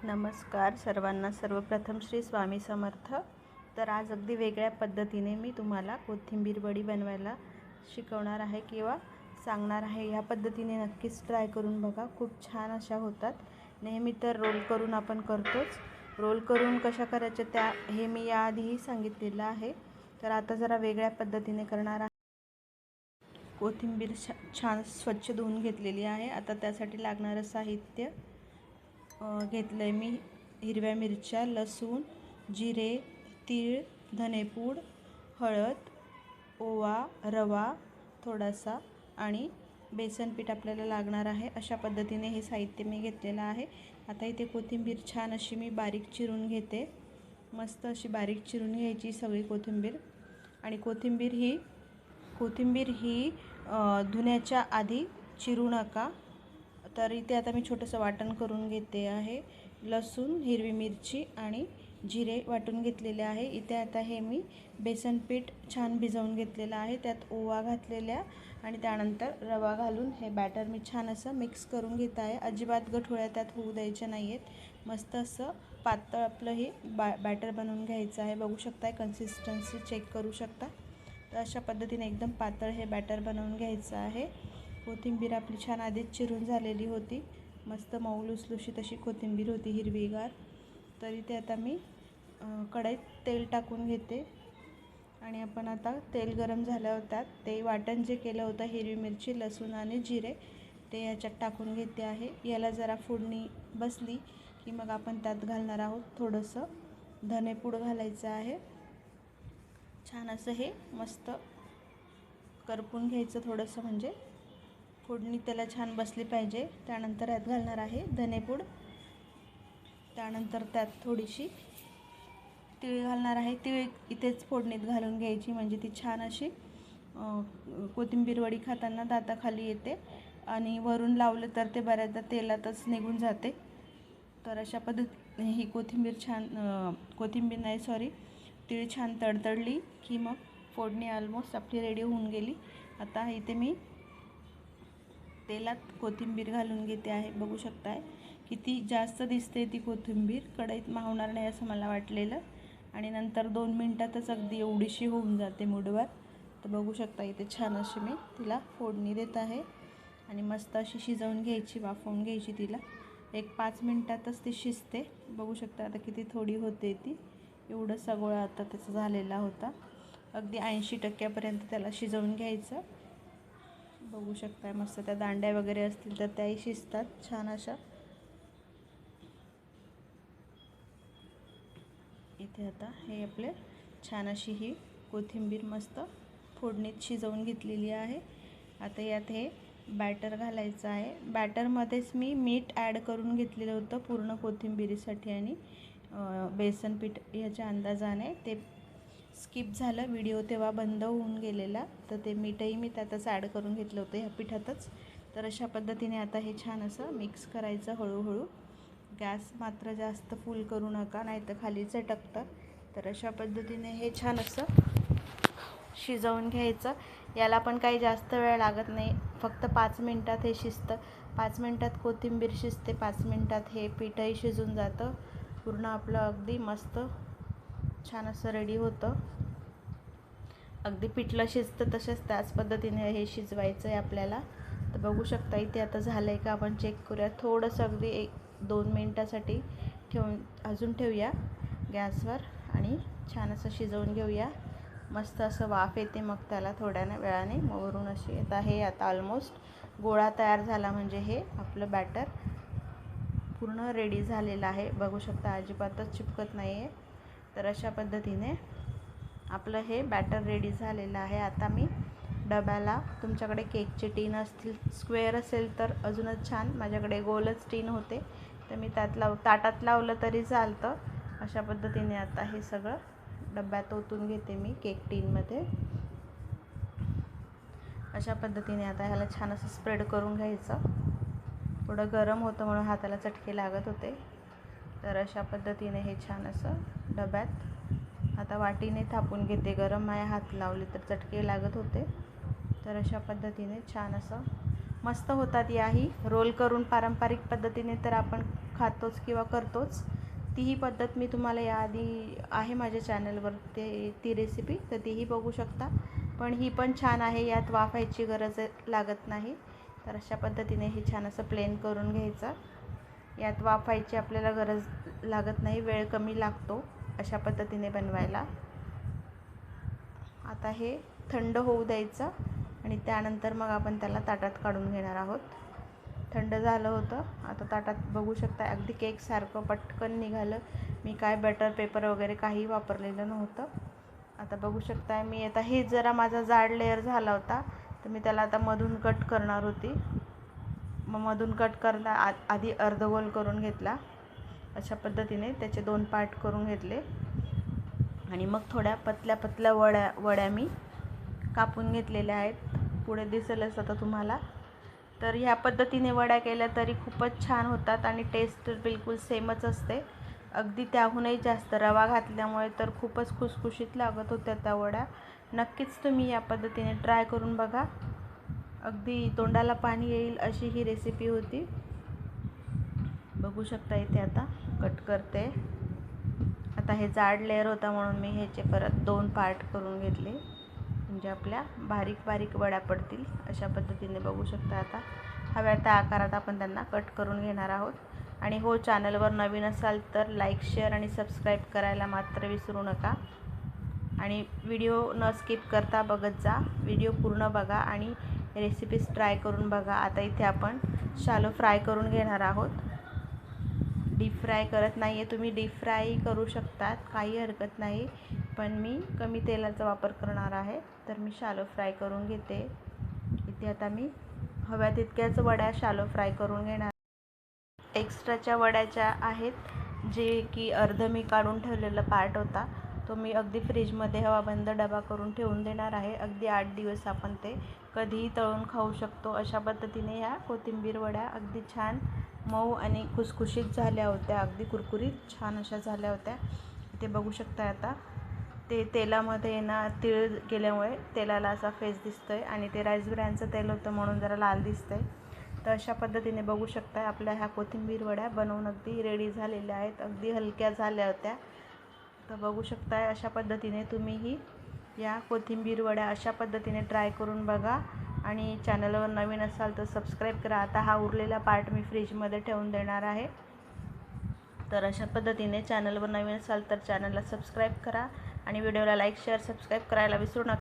नमस्कार सर्वांना. सर्वप्रथम श्री स्वामी समर्थ. तर आज अगदी वेगळ्या पद्धतीने मी तुम्हाला कोथिंबीर वडी बनवायला शिकवणार आहे किंवा सांगणार आहे. ह्या पद्धतीने नक्कीच ट्राय करून बघा, खूप छान अशा होतात. नेहमी तर रोल करून आपण करतोच, रोल करून कशा करायच्या त्या हे मी याआधीही सांगितलेलं आहे. तर आता जरा वेगळ्या पद्धतीने करणार आहे. कोथिंबीर छान स्वच्छ धुवून घेतलेली आहे. आता त्यासाठी लागणारं साहित्य घेतलं आहे मी. हिरव्या मिरच्या, लसूण, जिरे, तीळ, धनेपूड, हळद, ओवा, रवा थोडासा आणि बेसन पीठ आपल्याला लागणार आहे. अशा पद्धतीने हे साहित्य मी घेतलेलं आहे. आता इथे कोथिंबीर छान अशी मी बारीक चिरून घेते. मस्त अशी बारीक चिरून घ्यायची सगळी कोथिंबीर. आणि कोथिंबीर ही धुण्याच्या आधी चिरू नका. तर इथे आता मी छोटंसं वाटण करून घेते आहे. लसूण, हिरवी मिरची आणि जिरे वाटून घेतलेले आहे. इथे आता हे मी बेसन पीठ छान भिजवून घेतलेलं आहे. त्यात ओवा घातलेल्या आणि त्यानंतर रवा घालून हे बॅटर मी छान असं मिक्स करून घेत आहे. अजिबात गठोळ्या त्यात होऊ द्यायच्या नाही आहेत. मस्त असं पातळ आपलं हे बॅटर बनवून घ्यायचं आहे. बघू शकताय, कन्सिस्टन्सी चेक करू शकता. तर अशा पद्धतीने एकदम पातळ हे बॅटर बनवून घ्यायचं आहे. कोथिंबीर आपली छान आधीच चिरून झालेली होती. मस्त मऊ लुसलुशीत अशी कोथिंबीर होती, हिरवीगार. तर इथे आता मी कढईत तेल टाकून घेते आणि आपण आता तेल गरम झाल्यावर त्यात ते वाटण जे केलं होतं, हिरवी मिरची, लसूण आणि जिरे, ते याच्यात टाकून घेते आहे. याला जरा फोडणी बसली की मग आपण त्यात घालणार आहोत थोडंसं धनेपूड घालायचं आहे. छान असं हे मस्त करपून घ्यायचं थोडंसं, म्हणजे फोडणी त्याला छान बसली पाहिजे. त्यानंतर यात घालणार आहे धनेपूड. त्यानंतर त्यात थोडीशी तीळ घालणार आहे. तीळ इथेच फोडणीत घालून घ्यायची, म्हणजे ती छान अशी कोथिंबीर वडी खाताना दाताखाली येते. आणि वरून लावलं तर ते बऱ्याचदा तेलातच निघून जाते. तर अशा पद्धतीने ही तीळ छान तडतडली की मग फोडणी ऑलमोस्ट आपली रेडी होऊन गेली. आता इथे मी तेलात कोथिंबीर घालून घेते आहे. बघू शकताय किती जास्त दिसते ती कोथिंबीर. कढईत मावणार नाही असं मला वाटलेलं, आणि नंतर 2 मिनटातच अगदी एवढीशी होऊन जाते मूठभर. तर बघू शकता इथे छान अशी मी तिला फोडणी देत आहे आणि मस्त अशी शिजवून घ्यायची, वाफवून घ्यायची तिला. 1-5 मिनटातच ती शिजते. बघू शकता आता किती थोडी होते ती. एवढं सगळं आता त्याचं झालेला होता. अगदी 80% त्याला शिजवून घ्यायचं. बघू शकता मस्त त्या दांड्या वगैरे असतील तर त्याही शिजतात छान अशा. इथे आता हे आपले छान अशी ही कोथिंबीर मस्त फोडणीत शिजवून घेतलेली आहे. आता यात हे बॅटर घालायचं आहे. बॅटरमध्येच मी मीठ ॲड करून घेतलेलं होतं पूर्ण कोथिंबीरीसाठी आणि बेसन पीठ ह्याच्या अंदाजाने. ते स्किप झालं व्हिडिओ, तेव्हा बंद होऊन गेलेला. तर ते मीठही मी त्यातच ॲड करून घेतलं होतं ह्या पिठातच. तर अशा पद्धतीने आता हे छान असं मिक्स करायचं हळूहळू. गॅस मात्र जास्त फुल करू नका, नाही तर खालीच टकतं. तर अशा पद्धतीने हे छान असं शिजवून घ्यायचं. याला पण काही जास्त वेळ लागत नाही, फक्त 5 मिनटात हे शिजतं. 5 मिनटात कोथिंबीर शिजते, 5 मिनटात हे पीठही शिजून जातं. पूर्ण आपलं अगदी मस्त छान असं रेडी होतं. अगदी पिठलं शिजतं तसेच त्याच पद्धतीने हे शिजवायचं आहे आपल्याला. तर बघू शकता इथे आता झालं आहे का, आपण चेक करूया. थोडंसं अगदी 1-2 मिनटासाठी अजून ठेवूया गॅसवर आणि छान असं शिजवून घेऊया. मस्त असं वाफ येते मग त्याला थोड्या वेळाने वरून अशी. आता ऑलमोस्ट गोळा तयार झाला, म्हणजे हे आपलं बॅटर पूर्ण रेडी झालेलं आहे. बघू शकता अजिबातच चिपकत नाही आहे. तर अशा पद्धतीने आपलं हे बॅटर रेडी झालेलं आहे. आता मी डब्याला, तुमच्याकडे केकचे टीन असतील, स्क्वेअर असेल तर अजूनच छान. माझ्याकडे गोलच टीन होते, तर मी ताटात लावलं तरी चालतं. अशा पद्धतीने आता हे सगळं डब्यात ओतून घेते मी केक टीनमध्ये. अशा पद्धतीने आता ह्याला छान असं स्प्रेड करून घ्यायचं. थोडं गरम होतं म्हणून हाताला चटके लागत होते. तर अशा पद्धतीने हे छान असं डब्यात आता वाटीने थापून घेते. गरम हात लावले तर चटके लागत होते. तर अशा पद्धतीने छान असं मस्त होतात याही रोल करून पारंपरिक पद्धतीने तर आपण खातोच किंवा करतोच. तीही पद्धत मी तुम्हाला याआधी आहे माझ्या चॅनलवर ती रेसिपी, तर तीही बघू शकता. पण ही पण छान आहे, यात वाफायची गरज लागत नाही. तर अशा पद्धतीने हे छान असं प्लेन करून घ्यायचं. यात वाफायची आपल्याला गरज लागत नाही, वेळ कमी लागतो अशा पद्धतीने बनवायला. आता हे थंड होऊ द्यायचं आणि त्यानंतर मग आपण त्याला ताटात काढून घेणार आहोत. थंड झालं होतं, आता ताटात बघू शकता अगदी केकसारखं पटकन निघालं. मी काय बटर पेपर वगैरे काही वापरलेलं नव्हतं. आता बघू शकता मी आता हे जरा माझा जाड लेअर झाला होता, तर मी त्याला आता मधून कट करणार होती. मग मधून कट करता आधी अर्धगोल करून घेतला. अशा पद्धतीने त्याचे 2 पार्ट करून घेतले आणि मग थोड्या पतल्या पतल्या वड्या मी कापून घेतलेल्या आहेत. पुढे दिसेलच आता तुम्हाला. तर ह्या पद्धतीने वड्या केल्या तरी खूपच छान होतात आणि टेस्ट बिलकुल सेमच असते. अगदी त्याहूनही जास्त रवा घातल्यामुळे तर खूपच खुसखुशीत लागत होत्या त्या वड्या. नक्कीच तुम्ही या पद्धतीने ट्राय करून बघा. अगदी तोंडाला पाणी येईल अशी ही रेसिपी होती. बघू शकता इथे आता कट करते. आता हे जाड लेअर होता म्हणून मी ह्याचे परत 2 पार्ट करून घेतले, म्हणजे आपल्या बारीक बारीक वड्या पडतील अशा पद्धतीने. बघू शकता आता हव्या त्या आकारात आपण त्यांना कट करून घेणार आहोत. आणि हो, चॅनलवर नवीन असाल तर लाईक, शेअर आणि सबस्क्राईब करायला मात्र विसरू नका. आणि व्हिडिओ न स्किप करता बघत जा, व्हिडिओ पूर्ण बघा आणि रेसिपीज ट्राय करून बघा. आता इथे आपण शालो फ्राय करून घेणार आहोत. डीप फ्राय करत नाही आहे, तुम्ही डीप फ्रायही करू शकतात, काही हरकत नाही. पण मी कमी तेलाचा वापर करणार आहे, तर मी शालो फ्राय करून घेते. इथे आता मी हव्या तितक्याच वड्या शालो फ्राय करून घेणार. एक्स्ट्राच्या वड्याच्या आहेत, जे की अर्ध मी काढून ठेवलेला पार्ट होता, तो मी अगदी फ्रीजमध्ये हवाबंद डबा करून ठेवून देणार आहे. अगदी 8 दिवस आपण ते कधीही तळून खाऊ शकतो. अशा पद्धतीने ह्या कोथिंबीर वड्या अगदी छान मऊ आणि खुसखुशीत झाल्या होत्या, अगदी कुरकुरीत छान अशा झाल्या होत्या. ते बघू शकता आता ते तेलामध्ये ना तीळ केल्यामुळे तेलाला असा फेस दिसतोय आणि ते राईस ब्रॅनचं तेल होतं म्हणून जरा लाल दिसतंय. तर अशा पद्धतीने बघू शकता आपल्या ह्या कोथिंबीर वड्या बनवून अगदी रेडी झालेल्या आहेत. अगदी हलक्या झाल्या होत्या. तर बघू शकता अशा पद्धतीने तुम्हीही या कोथिंबीर वड्या अशा पद्धतीने ट्राय करून बघा. आणि चॅनलवर नवीन असाल तर सबस्क्राईब करा. आता हा उरलेला पार्ट मी फ्रीजमध्ये ठेवून देणार आहे. तर अशा पद्धतीने चॅनलवर नवीन असाल तर चॅनलला सबस्क्राईब करा आणि व्हिडिओला लाईक, शेअर, सबस्क्राईब करायला विसरू नका.